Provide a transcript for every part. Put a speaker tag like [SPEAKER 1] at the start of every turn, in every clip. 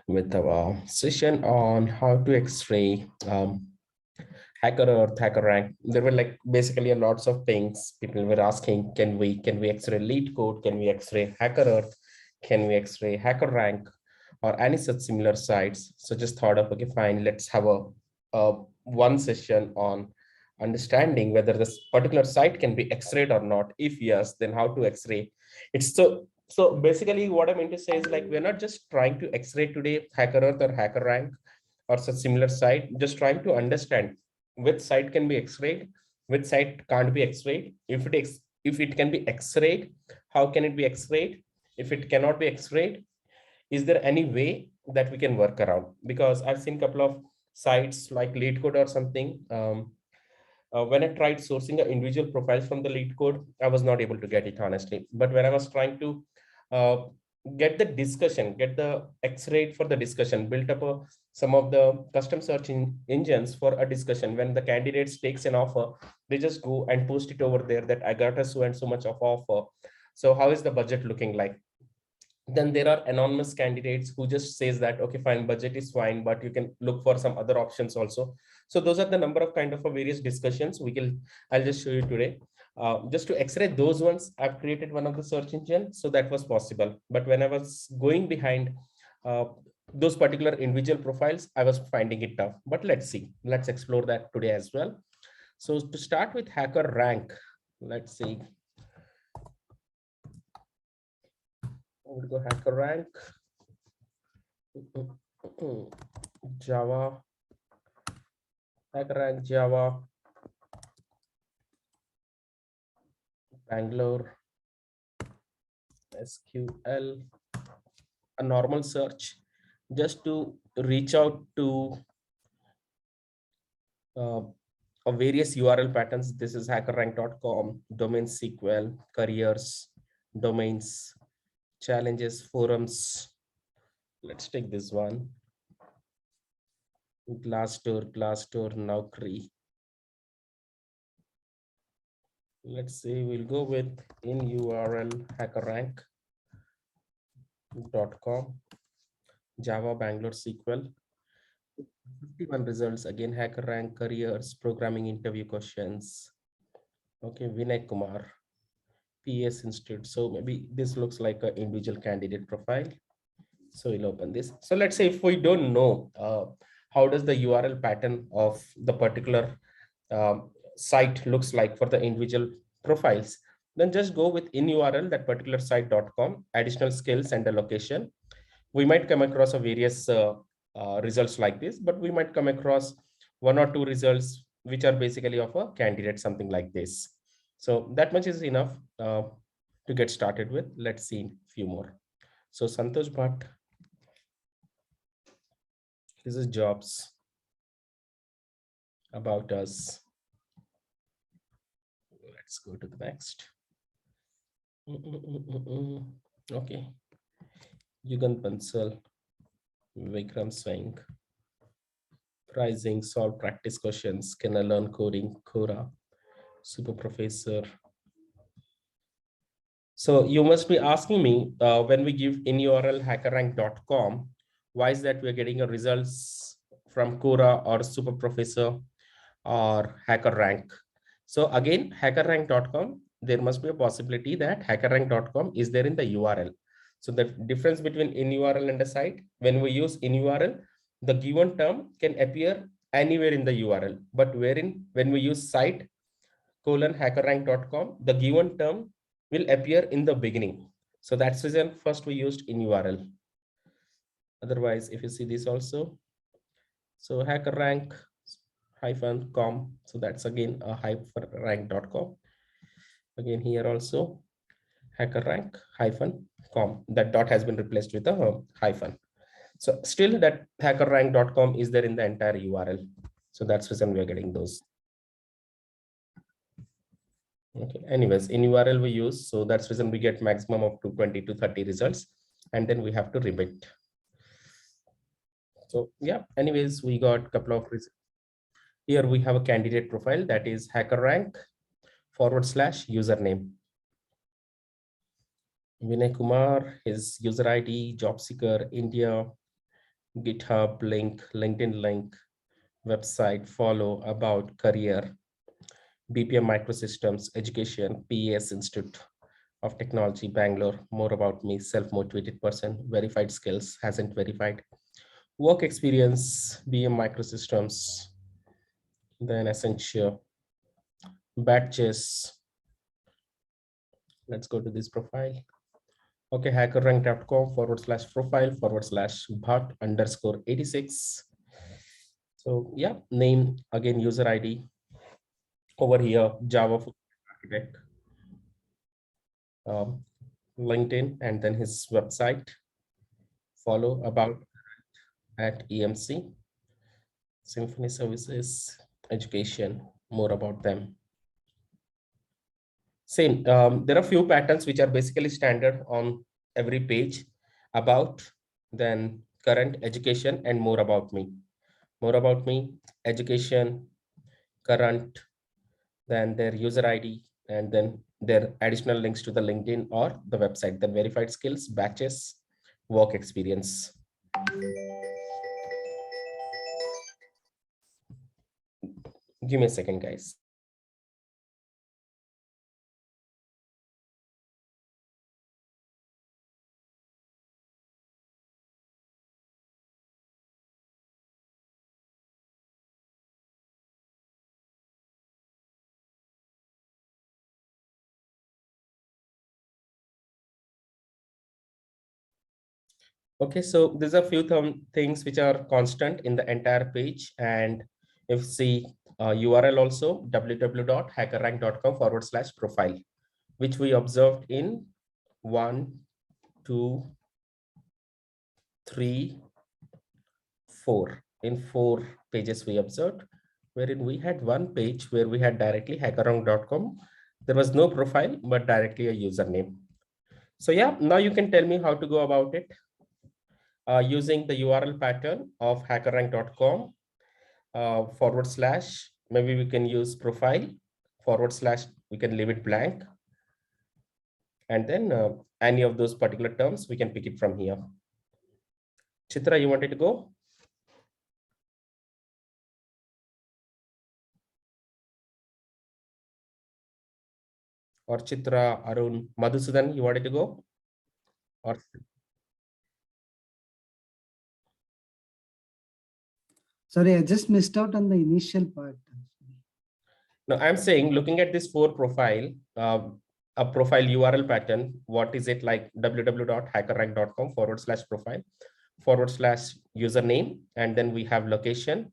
[SPEAKER 1] with our session on how to X-ray HackerEarth, HackerRank. There were like basically a lots of things. People were asking, can we X-ray Leet code? Can we X-ray HackerEarth? Can we X-ray HackerRank or any such similar sites? So just thought of, okay, fine, let's have a one session on understanding whether this particular site can be X-rayed or not. If yes, then how to X-ray. It's so basically what I mean to say is like, we're not just trying to X-ray today HackerEarth or HackerRank or such similar site, just trying to understand which site can be X-rayed, which site can't be X-rayed. If it can be X-rayed, how can it be X-rayed? If it cannot be X-rayed, is there any way that we can work around? Because I've seen a couple of sites like Leet code or something. When I tried sourcing an individual profiles from the Leet code, I was not able to get it, honestly. But when I was trying to get the discussion, get the X-ray for the discussion, built up some of the custom search engines for a discussion. When the candidates takes an offer, they just go and post it over there that I got a so and so much of offer. So how is the budget looking like? Then there are anonymous candidates who just says that, okay, fine, budget is fine, but you can look for some other options also. So those are the number of kind of various discussions I'll just show you today. Just to X-ray those ones, I've created one of the search engine, so that was possible. But when I was going behind those particular individual profiles, I was finding it tough. But let's see, let's explore that today as well. So to start with HackerRank, let's see. We'll go HackerRank, Java, HackerRank Java, Bangalore, SQL, a normal search, just to reach out to various URL patterns. This is hackerrank.com, domain SQL, careers, domains, challenges, forums. Let's take this one. Glassdoor, Naukri. Let's say we'll go with in URL hackerrank.com, Java, Bangalore, SQL. 51 results, again, HackerRank, careers, programming interview questions. Okay, Vinay Kumar, PS Institute. So maybe this looks like an individual candidate profile. So we'll open this. So let's say if we don't know how does the URL pattern of the particular site looks like for the individual profiles, then just go with in URL that particular site.com, additional skills and the location. We might come across a various results like this, but we might come across one or two results which are basically of a candidate, something like this. So that much is enough to get started with. Let's see a few more. So Santosh Bhatt, this is jobs, about us. Let's go to the next. Okay. Yugan Bansal, Vikram Singh, pricing, solve practice questions, can I learn coding, Quora, super professor. So you must be asking me when we give in URL hackerrank.com, why is that we're getting a results from Quora or super professor or HackerRank? So again, hackerrank.com, there must be a possibility that hackerrank.com is there in the URL. So the difference between in URL and a site, when we use in URL, the given term can appear anywhere in the URL, but when we use site hackerrank.com, the given term will appear in the beginning. So that's the reason first we used in URL. Otherwise, if you see this also, so hackerrank-com, so that's again a hackerrank.com. Again here also hackerrank-com, that dot has been replaced with a hyphen. So still that hackerrank.com is there in the entire URL. So that's the reason we are getting those. Okay, anyways, in URL we use, so that's the reason we get maximum of 20 to 30 results, and then we have to remit. So yeah, anyways, we got a couple of results. Here we have a candidate profile, that is hackerrank/username. Vinay Kumar, his user ID, job seeker, India, GitHub link, LinkedIn link, website, follow, about, career, BPM Microsystems, education, PES Institute of Technology, Bangalore, more about me, self-motivated person, verified skills, hasn't verified, work experience, BM Microsystems, then essential, batches. Let's go to this profile. Okay, hackerrank.com/profile/bhat_86. So yeah, name again, user ID over here, Java architect, LinkedIn, and then his website, follow, about, at EMC, Symphony Services, education, more about them. Same, there are few patterns which are basically standard on every page: about, then current, education, and more about me. More about me, education, current, then their user ID, and then their additional links to the LinkedIn or the website, then verified skills, batches, work experience. Give me a second, guys. Okay, so there's a few things which are constant in the entire page. And if see URL also, www.hackerrank.com/profile, which we observed in 1, 2, 3, 4. In 4 pages we observed, wherein we had one page where we had directly hackerrank.com. There was no profile, but directly a username. So yeah, now you can tell me how to go about it. Using the URL pattern of hackerrank.com / maybe we can use profile / we can leave it blank, and then any of those particular terms we can pick it from here. Chitra, you wanted to go? Or Chitra, Arun, Madhusudan, you wanted to go? Or
[SPEAKER 2] sorry, I just missed out on the initial part.
[SPEAKER 1] no, I'm saying, looking at this 4 profile, a profile URL pattern, what is it like? www.hackerrank.com /profile / username, and then we have location.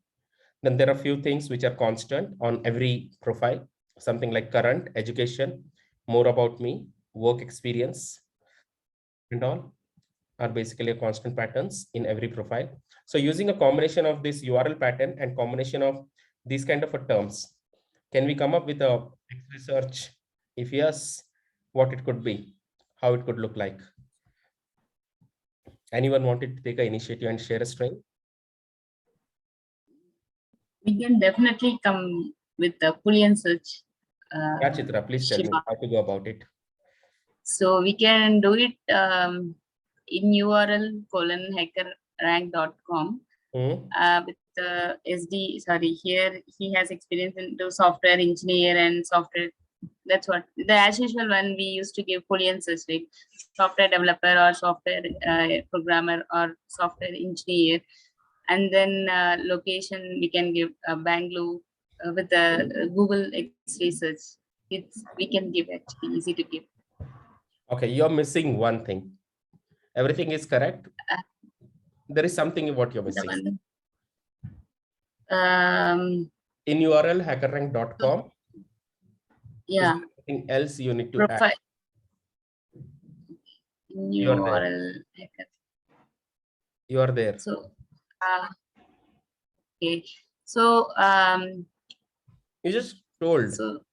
[SPEAKER 1] Then there are a few things which are constant on every profile, something like current, education, more about me, work experience, and all are basically constant patterns in every profile. So using a combination of this URL pattern and combination of these kind of terms, can we come up with a X-ray search? If yes, what it could be, how it could look like? Anyone wanted to take an initiative and share a string?
[SPEAKER 3] We can definitely come with the Boolean search.
[SPEAKER 1] Yeah, Chitra, please tell me how to go about it.
[SPEAKER 3] So we can do it in URL :hackerrank.com with the here he has experience into software engineer and software. That's what the as usual one we used to give Boolean search, like software developer or software programmer or software engineer. And then location we can give Bangalore with the Google X-ray search. We can give actually easy to give.
[SPEAKER 1] Okay, you're missing one thing. Everything is correct. There is something what you're missing. In URL hackerrank.com.
[SPEAKER 3] Yeah.
[SPEAKER 1] Anything else you need to add?
[SPEAKER 3] In URL hacker.
[SPEAKER 1] You are there.
[SPEAKER 3] So okay. So
[SPEAKER 1] you just told.
[SPEAKER 3] So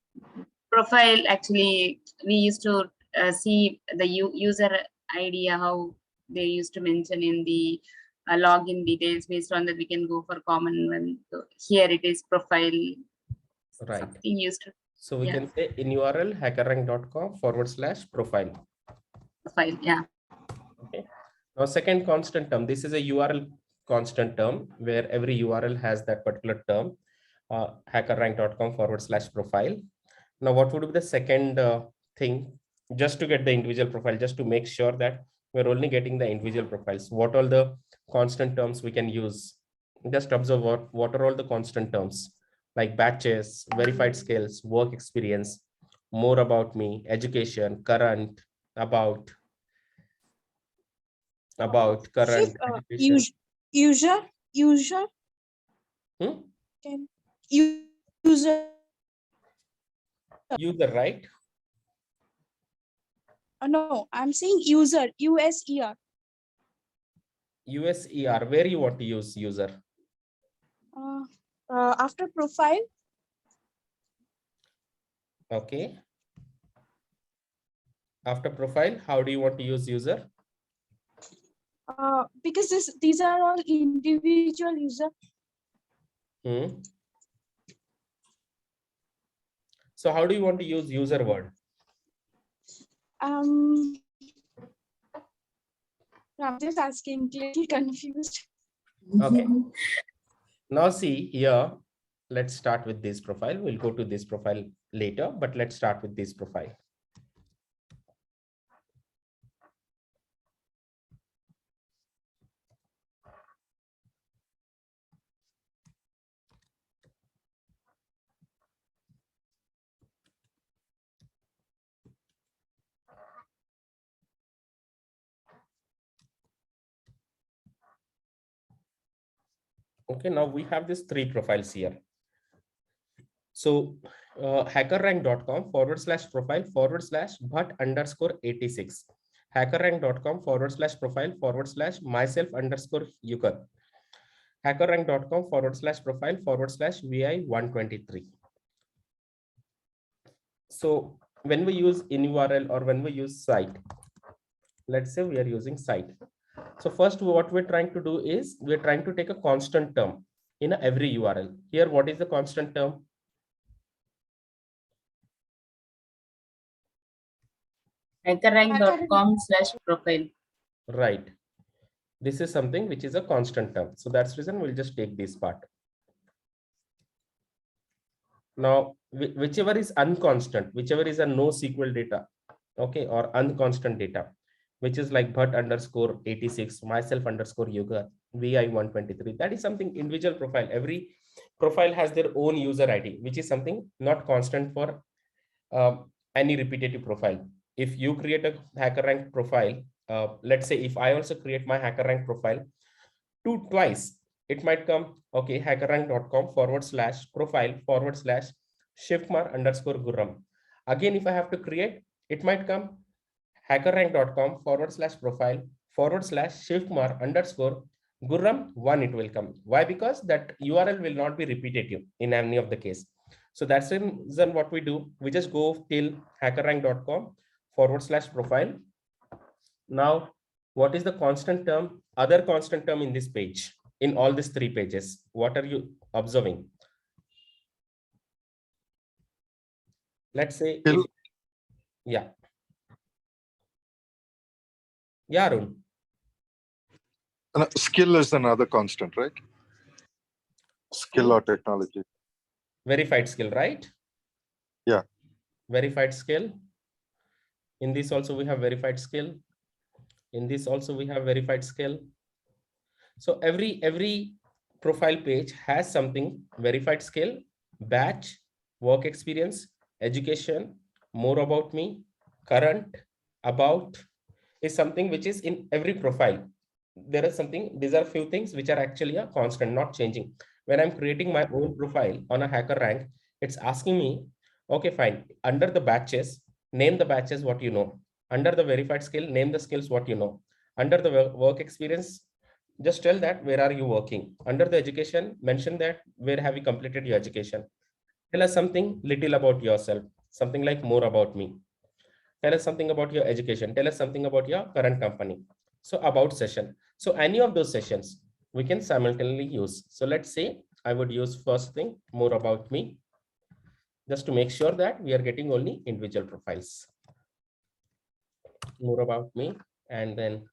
[SPEAKER 3] profile, actually we used to see the user idea, how they used to mention in the login details. Based on that we can go for common one. So here it is profile,
[SPEAKER 1] right?
[SPEAKER 3] Something used to,
[SPEAKER 1] so we can say in URL hackerrank.com /profile.
[SPEAKER 3] Profile, yeah.
[SPEAKER 1] Okay. Now second constant term, this is a URL constant term where every URL has that particular term, hackerrank.com/profile. Now, what would be the second thing, just to get the individual profile, just to make sure that we're only getting the individual profiles? What all the constant terms we can use? Just observe what are all the constant terms, like batches, verified skills, work experience, more about me, education, current, about, current, education.
[SPEAKER 4] User,
[SPEAKER 1] Hmm?
[SPEAKER 4] can user.
[SPEAKER 1] User, right?
[SPEAKER 4] No, I'm saying user, USER.
[SPEAKER 1] USER, where you want to use user?
[SPEAKER 4] After profile.
[SPEAKER 1] Okay. After profile, how do you want to use user?
[SPEAKER 4] Because these are all individual user.
[SPEAKER 1] So how do you want to use user word?
[SPEAKER 4] I'm just asking, little confused.
[SPEAKER 1] Okay. Now see here, let's start with this profile. We'll go to this profile later, but let's start with this profile. Okay, now we have these three profiles here. So hackerrank.com/profile/but_86. hackerrank.com/profile/myself_yukat. hackerrank.com/profile/vi123. So when we use in URL or when we use site, let's say we are using site. So first, what we're trying to do is we're trying to take a constant term in every URL. Here, what is the constant term?
[SPEAKER 3] Hackerrank.com/profile.
[SPEAKER 1] Right. This is something which is a constant term. So that's the reason we'll just take this part. Now, whichever is unconstant, whichever is a NoSQL data, okay, or unconstant data, which is like but_86, myself_yoga, vi123, that is something individual profile. Every profile has their own user ID, which is something not constant for any repetitive profile. If you create a HackerRank profile, let's say if I also create my HackerRank profile twice, it might come, okay, hackerrank.com/profile/Shivkumar_Gurram. Again, if I have to create, it might come hackerrank.com/profile/Shivkumar_Gurram1, it will come. Why? Because that URL will not be repetitive in any of the case. So that's the reason what we do. We just go till hackerrank.com/profile. Now, what is the constant term, other constant term in this page, in all these three pages? What are you observing? Let's say, if, yeah. Yeah, Arun.
[SPEAKER 5] Skill is another constant, right? Skill or technology.
[SPEAKER 1] Verified skill, right?
[SPEAKER 5] Yeah.
[SPEAKER 1] Verified skill. In this also we have verified skill. In this also we have verified skill. So every profile page has something: verified skill, batch, work experience, education, more about me, current, about, is something which is in every profile. There is something, these are few things which are actually a constant, not changing. When I'm creating my own profile on a HackerRank, it's asking me, okay, fine, under the batches, name the batches what you know. Under the verified skill, name the skills what you know. Under the work experience, just tell that where are you working. Under the education, mention that where have you completed your education. Tell us something little about yourself, something like more about me. Tell us something about your education. Tell us something about your current company. So about session. So any of those sessions we can simultaneously use. So let's say I would use first thing, more about me, just to make sure that we are getting only individual profiles. More about me. And then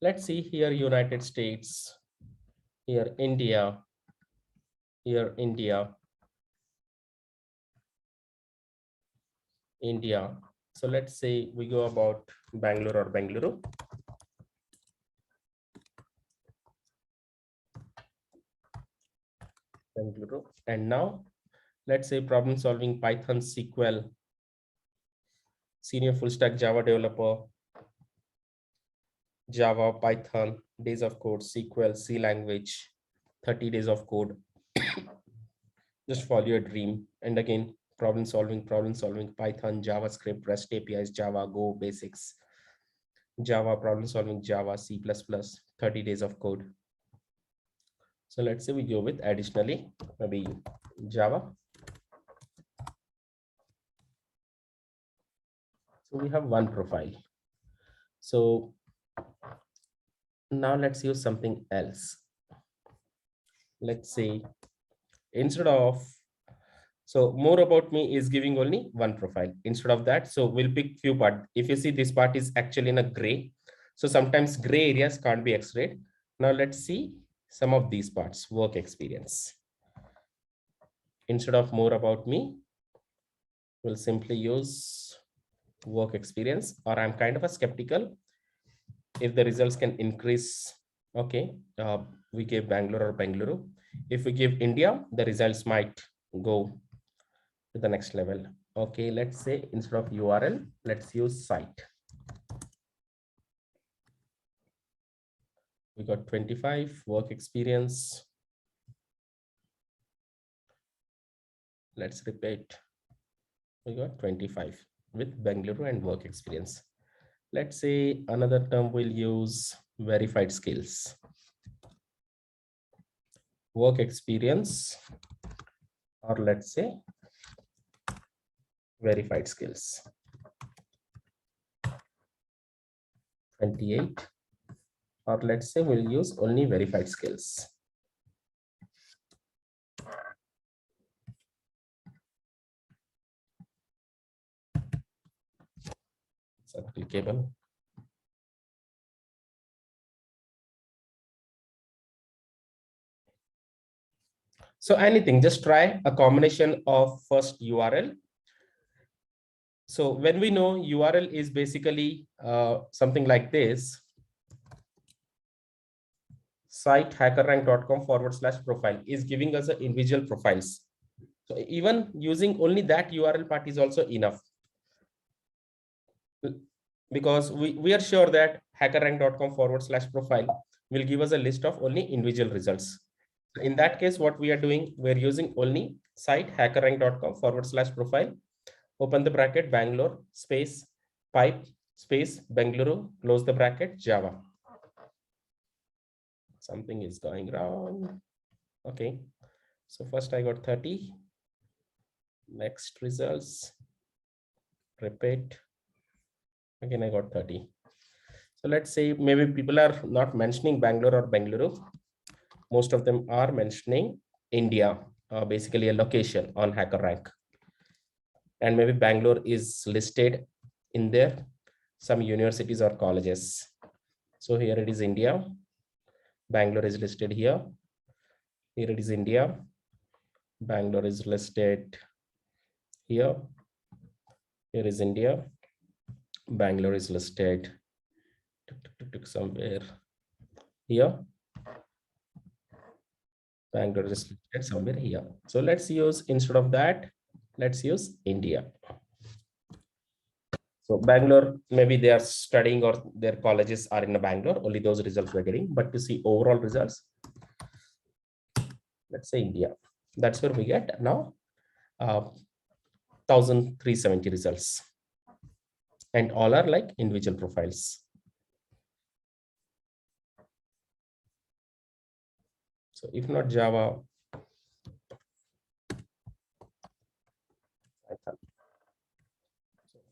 [SPEAKER 1] let's see here, United States. here India, here India, India. So let's say we go about Bangalore or Bengaluru. Bengaluru. And now let's say problem solving Python SQL, senior full stack Java developer, Java, Python, days of code, SQL, C language, 30 days of code. Just follow your dream. And again, problem solving, Python, JavaScript, REST APIs, Java, Go, basics, Java, problem solving, Java, C++, 30 days of code. So let's say we go with additionally, maybe Java. So we have one profile. So now let's use something else. Let's say instead of, so more about me is giving only one profile. Instead of that, so we'll pick few parts. If you see this part is actually in a gray. So sometimes gray areas can't be X-rayed. Now let's see some of these parts, work experience. Instead of more about me, we'll simply use work experience, or I'm kind of a skeptical if the results can increase. Okay, we give Bangalore or Bengaluru. If we give India, the results might go to the next level. Okay, let's say instead of URL, let's use site. We got 25 work experience. Let's repeat. We got 25 with Bengaluru and work experience. Let's say another term we'll use verified skills. Work experience, or let's say verified skills. 28, or let's say we'll use only verified skills. It's applicable. So anything, just try a combination of first URL. So when we know URL is basically something like this, site hackerrank.com/profile is giving us individual profiles. So even using only that URL part is also enough, because we are sure that hackerrank.com/profile will give us a list of only individual results. In that case, what we are doing, we're using only site hackerrank.com/profile. Open the bracket, Bangalore space pipe space Bengaluru, close the bracket, Java. Something is going wrong. Okay, so first I got 30. Next results, repeat. Again, I got 30. So let's say maybe people are not mentioning Bangalore or Bengaluru. Most of them are mentioning India, basically a location on HackerRank. And maybe Bangalore is listed in there, some universities or colleges. So here it is India. Bangalore is listed here. Here it is India. Bangalore is listed here. Here is India. Bangalore is listed somewhere here. Bangalore is listed somewhere here. So let's use, instead of that, let's use India. So Bangalore, maybe they are studying or their colleges are in Bangalore, only those results we're getting. But to see overall results, let's say India. That's where we get now 1,370 results. And all are like individual profiles. So if not Java,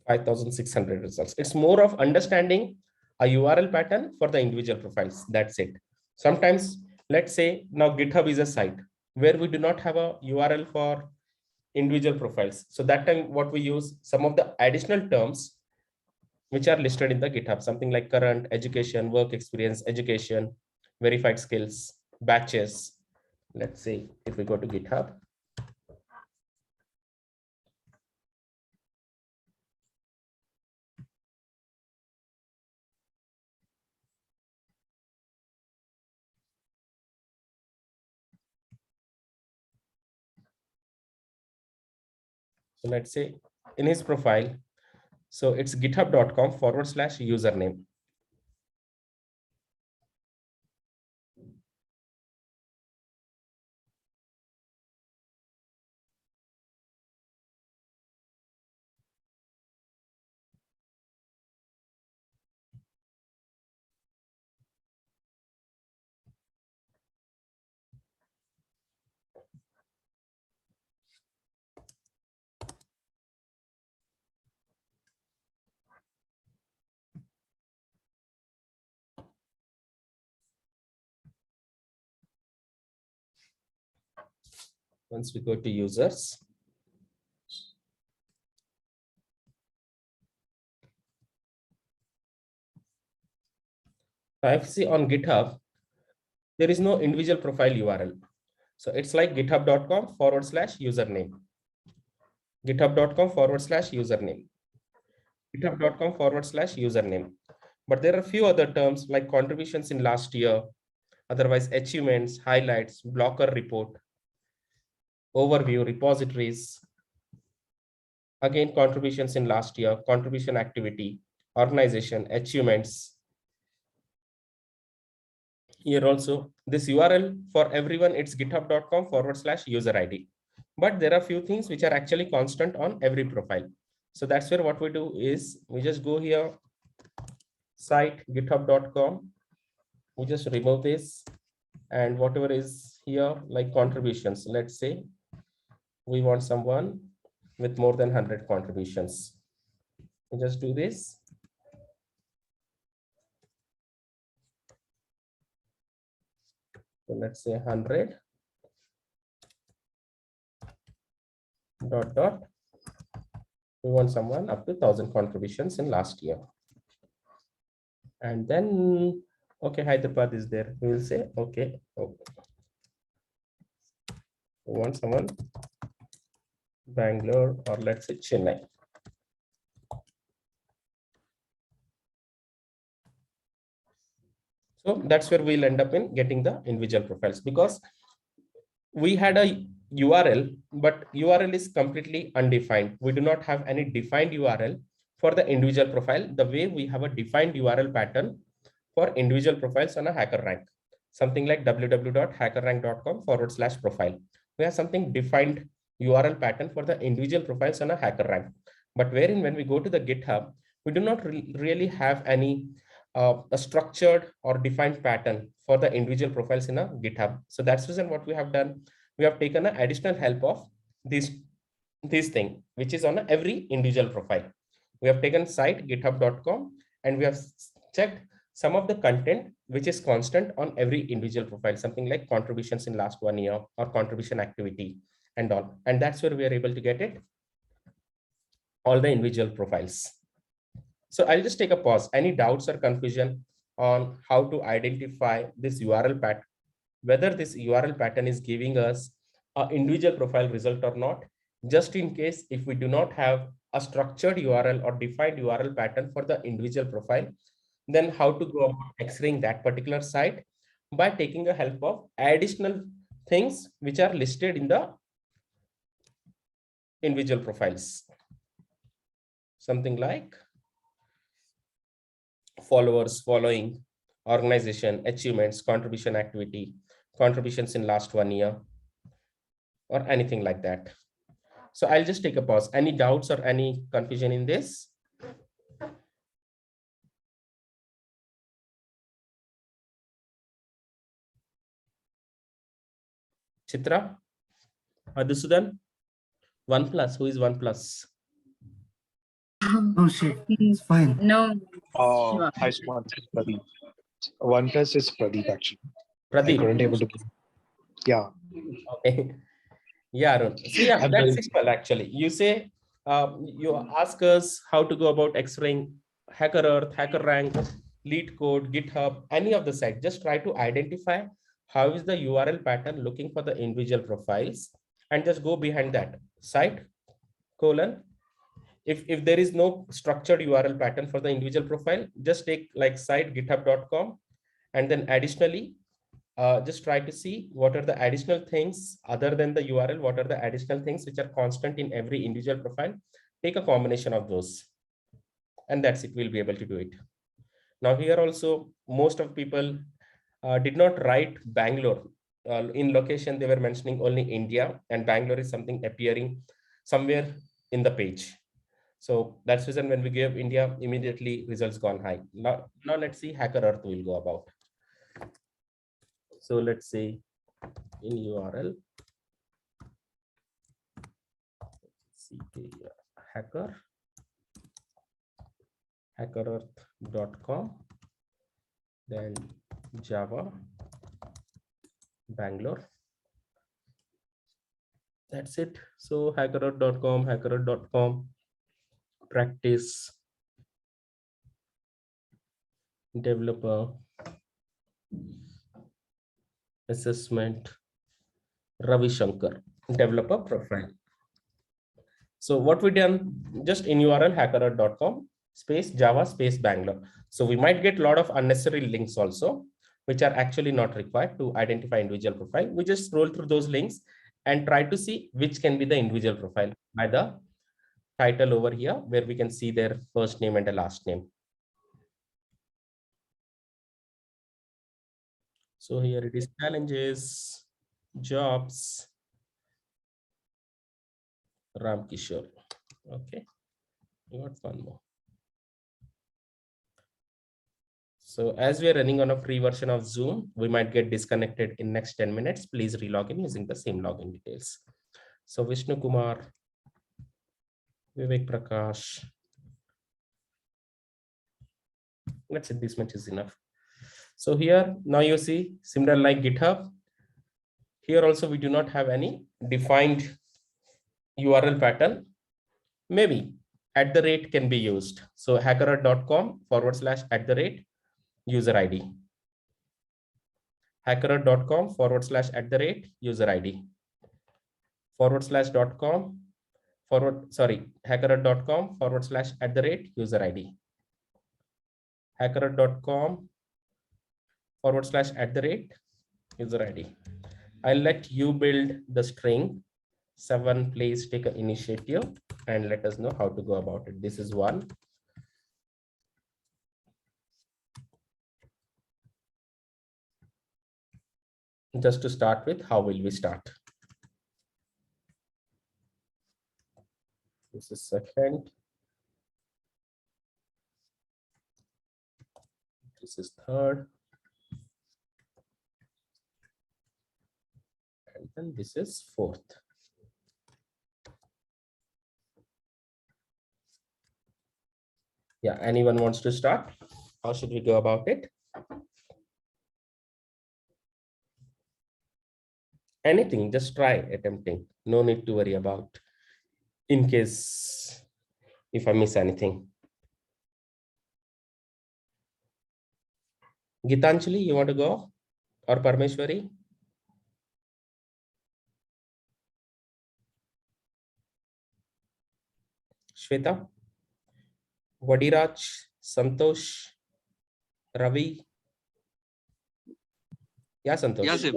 [SPEAKER 1] 5,600 results. It's more of understanding a URL pattern for the individual profiles. That's it. Sometimes, let's say now GitHub is a site where we do not have a URL for individual profiles. So that time what we use, some of the additional terms which are listed in the GitHub, something like current, education, work experience, education, verified skills, batches. Let's see if we go to GitHub. So let's say in his profile, so it's github.com/username. Once we go to users, if you see on GitHub, there is no individual profile URL. So it's like github.com/username. github.com/username. github.com/username. But there are a few other terms like contributions in last year, otherwise achievements, highlights, blocker report, overview, repositories. Again, contributions in last year, contribution activity, organization, achievements. Here also, this URL for everyone, it's github.com/user ID. But there are few things which are actually constant on every profile. So that's where what we do is we just go here, site github.com. We just remove this and whatever is here like contributions. Let's say we want someone with more than 100 contributions. We just do this. So let's say 100 ... We want someone up to 1,000 contributions in last year. And then, okay, Hyderabad is there. We will say, okay, okay. We want someone Bangalore, or let's say Chennai. So that's where we'll end up in getting the individual profiles, because we had a URL, but URL is completely undefined. We do not have any defined URL for the individual profile, the way we have a defined URL pattern for individual profiles on a HackerRank. Something like www.hackerrank.com/profile. We have something defined URL pattern for the individual profiles on a HackerRank. But wherein when we go to the GitHub, we do not really have any a structured or defined pattern for the individual profiles in a GitHub. So that's the reason what we have done. We have taken an additional help of this thing, which is on every individual profile. We have taken site github.com and we have checked some of the content which is constant on every individual profile, something like contributions in last 1 year or contribution activity and all. And that's where we are able to get it, all the individual profiles. So I'll just take a pause. Any doubts or confusion on how to identify this URL pattern, whether this URL pattern is giving us an individual profile result or not? Just in case, if we do not have a structured URL or defined URL pattern for the individual profile, then how to go about X-raying that particular site? By taking the help of additional things which are listed in the individual profiles. Something like followers, following, organization, achievements, contribution activity, contributions in last 1 year, or anything like that. So I'll just take a pause. Any doubts or any confusion in this? Chitra? Adhusudan? OnePlus, who is OnePlus?
[SPEAKER 2] No shit, it's fine.
[SPEAKER 3] No.
[SPEAKER 6] Hi, Sumant. Pradeep. OnePlus is Pradeep actually. I
[SPEAKER 1] Pradeep.
[SPEAKER 6] couldn't able to. Yeah.
[SPEAKER 1] Okay. Yeah, Arun. So yeah,
[SPEAKER 6] I'm
[SPEAKER 1] that's
[SPEAKER 6] very
[SPEAKER 1] simple actually. You say, you ask us how to go about X-raying HackerEarth, HackerRank, Leet code, GitHub, any of the site. Just try to identify how is the URL pattern looking for the individual profiles, and just go behind that site colon. If there is no structured URL pattern for the individual profile, just take like site github.com, and then additionally, just try to see what are the additional things other than the URL, what are the additional things which are constant in every individual profile. Take a combination of those, and that's it. We'll be able to do it. Now here also, most of people did not write Bangalore. In location, they were mentioning only India, and Bangalore is something appearing somewhere in the page. So that's the reason when we give India, immediately results gone high. Now let's see HackerEarth will go about. So let's say in URL, hackerEarth.com, then Java, Bangalore. That's it. So hackerEarth.com, practice, developer, assessment, Ravi Shankar, developer profile. So what we done, just in URL hackerEarth.com space Java space Bangalore. So we might get a lot of unnecessary links also, which are actually not required to identify individual profile. We just scroll through those links and try to see which can be the individual profile by the title over here, where we can see their first name and the last name. So here it is, challenges, jobs, Ram Kishore. Okay, we got one more. So as we are running on a free version of Zoom, we might get disconnected in next 10 minutes. Please relog in using the same login details. So Vishnu Kumar, Vivek Prakash. Let's say this much is enough. So here now you see similar like GitHub. Here also we do not have any defined URL pattern. Maybe @ can be used. So hackerEarth.com/@ user ID. hackerEarth.com/@ user ID. /.com hackerEarth.com/@ user ID. hackerEarth.com/@ user ID. I'll let you build the string. Someone please take an initiative and let us know how to go about it. This is one. Just to start with, how will we start? This is second. This is third. And then this is fourth. Yeah, anyone wants to start? How should we go about it? Anything, just try attempting. No need to worry about in case if I miss anything. Gitanjali, you want to go? Or Parmeshwari? Shweta? Vadiraj? Santosh? Ravi? Yeah, Santosh.
[SPEAKER 7] Yes, Shiv.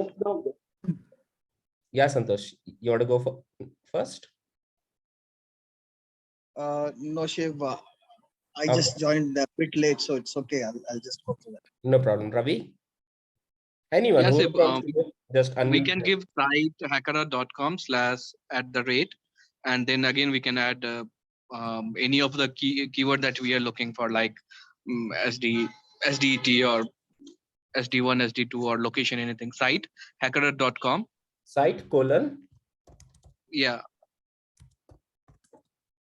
[SPEAKER 1] Yeah, Santosh. You want to go for first?
[SPEAKER 8] No, Shiv. I
[SPEAKER 1] Okay.
[SPEAKER 8] just joined a bit late, so it's okay. I'll just go through that.
[SPEAKER 1] No problem. Ravi? Anyone
[SPEAKER 7] Yes,
[SPEAKER 1] who
[SPEAKER 7] Shiv,
[SPEAKER 1] wants to go, just
[SPEAKER 7] we
[SPEAKER 1] unmute.
[SPEAKER 7] can give site hackerEarth.com/@, and then again we can add any of the keyword that we are looking for, like SDET or SD1, SD2, or location, anything. Site hackerEarth.com.
[SPEAKER 1] Site :
[SPEAKER 7] Yeah.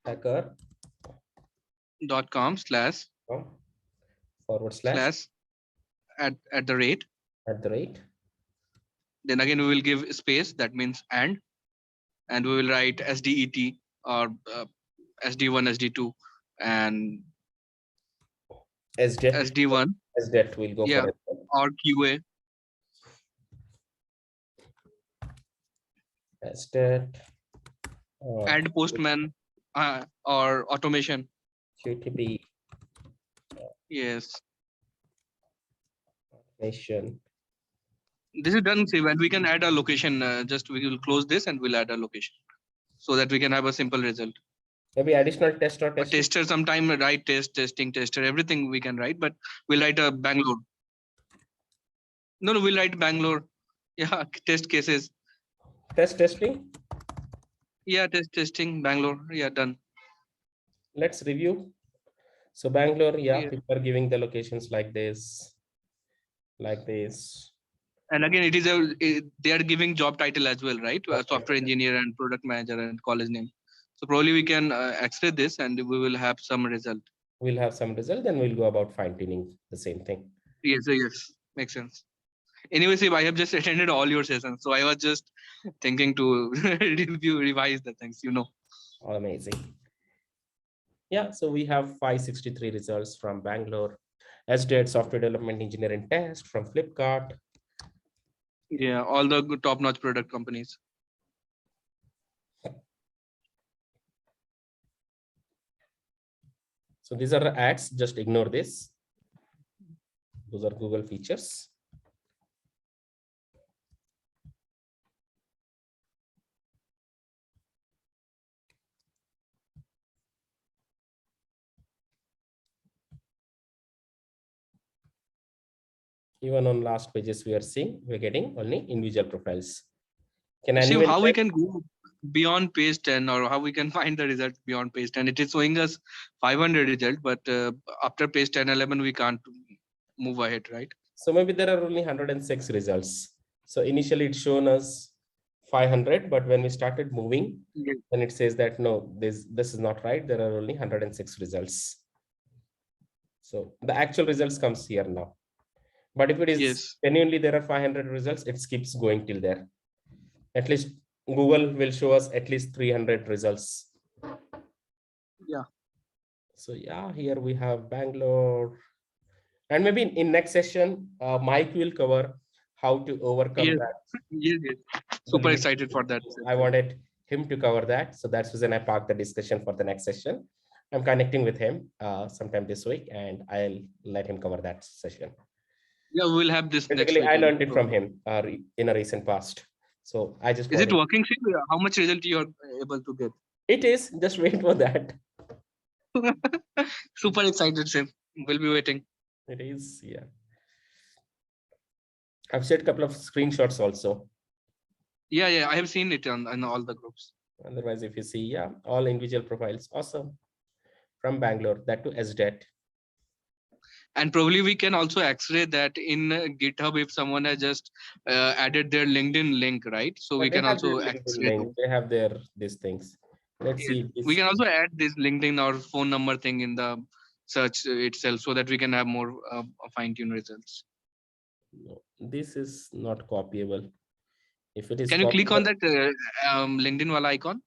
[SPEAKER 1] hacker
[SPEAKER 7] .com/
[SPEAKER 1] /
[SPEAKER 7] @ then again we will give space, that means and we will write SDET or SD1, SD2, and
[SPEAKER 1] SDET.
[SPEAKER 7] SD1.
[SPEAKER 1] SDET will go
[SPEAKER 7] Yeah,
[SPEAKER 1] for it.
[SPEAKER 7] or QA.
[SPEAKER 1] SDET
[SPEAKER 7] And postman or automation.
[SPEAKER 1] QTB
[SPEAKER 7] Yes.
[SPEAKER 1] nation.
[SPEAKER 7] This is done, Siv, and we can add a location. Just we will close this and we'll add a location so that we can have a simple result.
[SPEAKER 1] Maybe additional test or
[SPEAKER 7] A
[SPEAKER 1] test.
[SPEAKER 7] tester sometime write testing, tester, everything we can write, but we'll write a Bangalore. No, we'll write Bangalore. Yeah, test cases.
[SPEAKER 1] Testing.
[SPEAKER 7] Yeah, testing Bangalore. Yeah, done.
[SPEAKER 1] Let's review. So Bangalore, yeah,
[SPEAKER 7] Yeah.
[SPEAKER 1] people are giving the locations like this.
[SPEAKER 7] And again, they are giving job title as well, right? Software engineer and product manager and college name. So probably we can X-ray this and we will have some result.
[SPEAKER 1] We'll have some result, then we'll go about fine-tuning the same thing.
[SPEAKER 7] Yes, makes sense. Anyway, Siv, I have just attended all your sessions, so I was just thinking to revise the things,
[SPEAKER 1] Amazing. Yeah, so we have 563 results from Bangalore. SDET software development engineering test from Flipkart.
[SPEAKER 7] Yeah, all the good top-notch product companies.
[SPEAKER 1] So these are the ads, just ignore this. Those are Google features. Even on last pages, we are seeing we're getting only individual profiles. Can
[SPEAKER 7] See
[SPEAKER 1] anyone
[SPEAKER 7] how we can go beyond page 10 or how we can find the result beyond page 10. It is showing us 500 result, but after page 10, 11, we can't move ahead, right?
[SPEAKER 1] So maybe there are only 106 results. So initially it's shown us 500, but when we started moving, then it says that no, this is not right. There are only 106 results. So the actual results comes here now. But if it is genuinely there are 500 results, it keeps going till there. At least Google will show us at least 300 results.
[SPEAKER 7] Yeah.
[SPEAKER 1] So yeah, here we have Bangalore. And maybe in next session, Mike will cover how to overcome that.
[SPEAKER 7] Yes. Super excited for that.
[SPEAKER 1] I wanted him to cover that. So that's the reason I parked the discussion for the next session. I'm connecting with him sometime this week and I'll let him cover that session.
[SPEAKER 7] Yeah, we'll have this
[SPEAKER 1] Basically,
[SPEAKER 7] next week.
[SPEAKER 1] I learned it from him in a recent past. So I just
[SPEAKER 7] Is it working? How much result you are able to get?
[SPEAKER 1] It is. Just wait for that.
[SPEAKER 7] Super excited, Sim. We'll be waiting.
[SPEAKER 1] It is, yeah. I've shared a couple of screenshots also.
[SPEAKER 7] Yeah, I have seen it on all the groups.
[SPEAKER 1] Otherwise, if you see, yeah, all individual profiles, awesome. From Bangalore, that to SDET.
[SPEAKER 7] And probably we can also X-ray that in GitHub if someone has just added their LinkedIn link, right? So we can also X-ray.
[SPEAKER 1] They have these things. Let's see.
[SPEAKER 7] We can also add this LinkedIn or phone number thing in the search itself so that we can have more fine-tuned results.
[SPEAKER 1] No, this is not copyable. If it is,
[SPEAKER 7] can you click on that LinkedIn wala icon?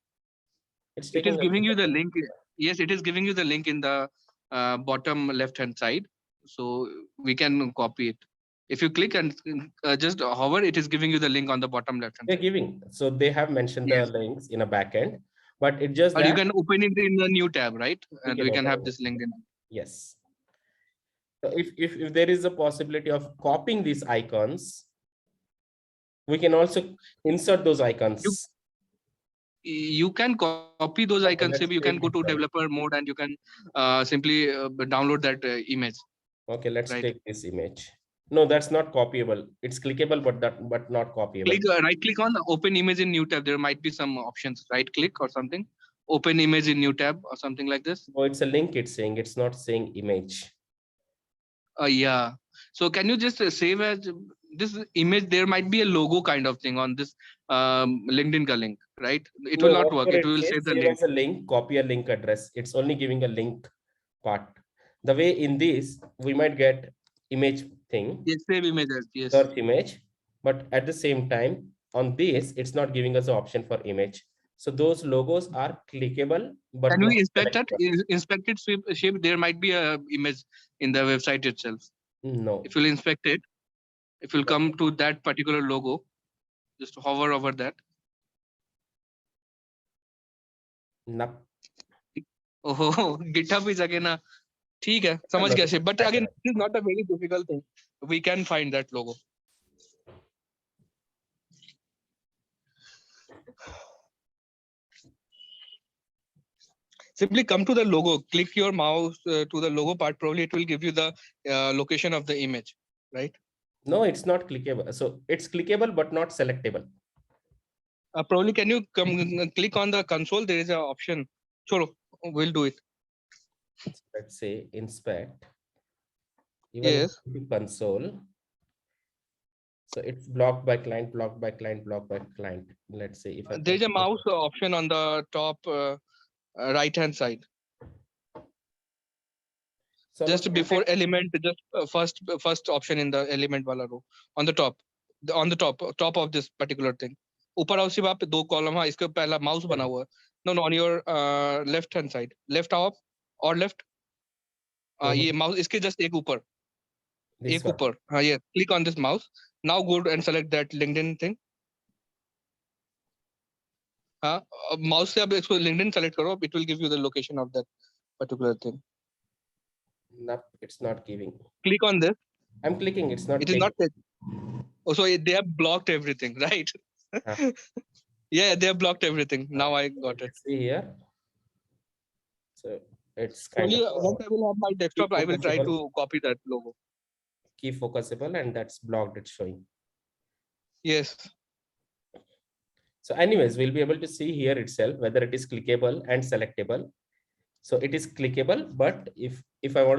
[SPEAKER 7] It is giving you the link. Yes, it is giving you the link in the bottom left-hand side. So we can copy it. If you click and just hover, it is giving you the link on the bottom left-hand side.
[SPEAKER 1] They're giving. So they have mentioned the links in a backend, but it just
[SPEAKER 7] or you can open it in the new tab, right? And we can have this LinkedIn.
[SPEAKER 1] Yes. So if there is a possibility of copying these icons, we can also insert those icons.
[SPEAKER 7] You can copy those icons. You can go to developer mode and you can simply download that image.
[SPEAKER 1] Okay, let's take this image. No, that's not copyable. It's clickable, but not copyable.
[SPEAKER 7] Right click on the open image in new tab. There might be some options. Right click or something. Open image in new tab or something like this.
[SPEAKER 1] Oh, it's a link. It's saying it's not saying image.
[SPEAKER 7] Yeah. So can you just save as this image? There might be a logo kind of thing on this LinkedIn ka link, right? It will not work. It will say the link.
[SPEAKER 1] As a link, copy a link address. It's only giving a link part. The way in this, we might get image thing.
[SPEAKER 7] Yes, save images. Yes.
[SPEAKER 1] Search image, but at the same time, on this, it's not giving us an option for image. So those logos are clickable, but
[SPEAKER 7] can we inspect that? Inspected shape, there might be a image in the website itself.
[SPEAKER 1] No.
[SPEAKER 7] If you'll inspect it, if you'll come to that particular logo, just hover over that.
[SPEAKER 1] Nope.
[SPEAKER 7] Oh, GitHub is again a ठीक है, समझ गया Shiv. But again, it is not a very difficult thing. We can find that logo. Simply come to the logo, click your mouse to the logo part. Probably it will give you the location of the image, right?
[SPEAKER 1] No, it's not clickable. So it's clickable, but not selectable.
[SPEAKER 7] Probably can you come click on the console? There is an option. Cholo, we'll do it.
[SPEAKER 1] Let's say inspect. Even
[SPEAKER 7] Yes.
[SPEAKER 1] console. So it's blocked by client, blocked by client, blocked by client. Let's say if
[SPEAKER 7] There is a mouse option on the top right hand side.
[SPEAKER 1] So
[SPEAKER 7] Just before element, just first option in the element wala row on the top, top of this particular thing. ऊपर आओ सिर्फ आप दो column है, इसके पहला mouse बना हुआ है. No, on your left hand side, left up or left. ये माउस इसके just एक ऊपर, एक ऊपर. हाँ, yes. Click on this mouse. Now go and select that LinkedIn thing. हाँ, mouse से आप इसको LinkedIn select करो. It will give you the location of that particular thing.
[SPEAKER 1] Nope, it's not giving.
[SPEAKER 7] Click on this.
[SPEAKER 1] I'm clicking. It's not.
[SPEAKER 7] It is not. Oh, so they have blocked everything, right? Yeah, they have blocked everything. Now I got it.
[SPEAKER 1] See here. So it's kind
[SPEAKER 7] only
[SPEAKER 1] of.
[SPEAKER 7] once I will have my desktop, I will try to copy that logo.
[SPEAKER 1] Key focusable, and that's blocked. It's showing.
[SPEAKER 7] Yes.
[SPEAKER 1] So anyways, we'll be able to see here itself whether it is clickable and selectable. So it is clickable, but if I want to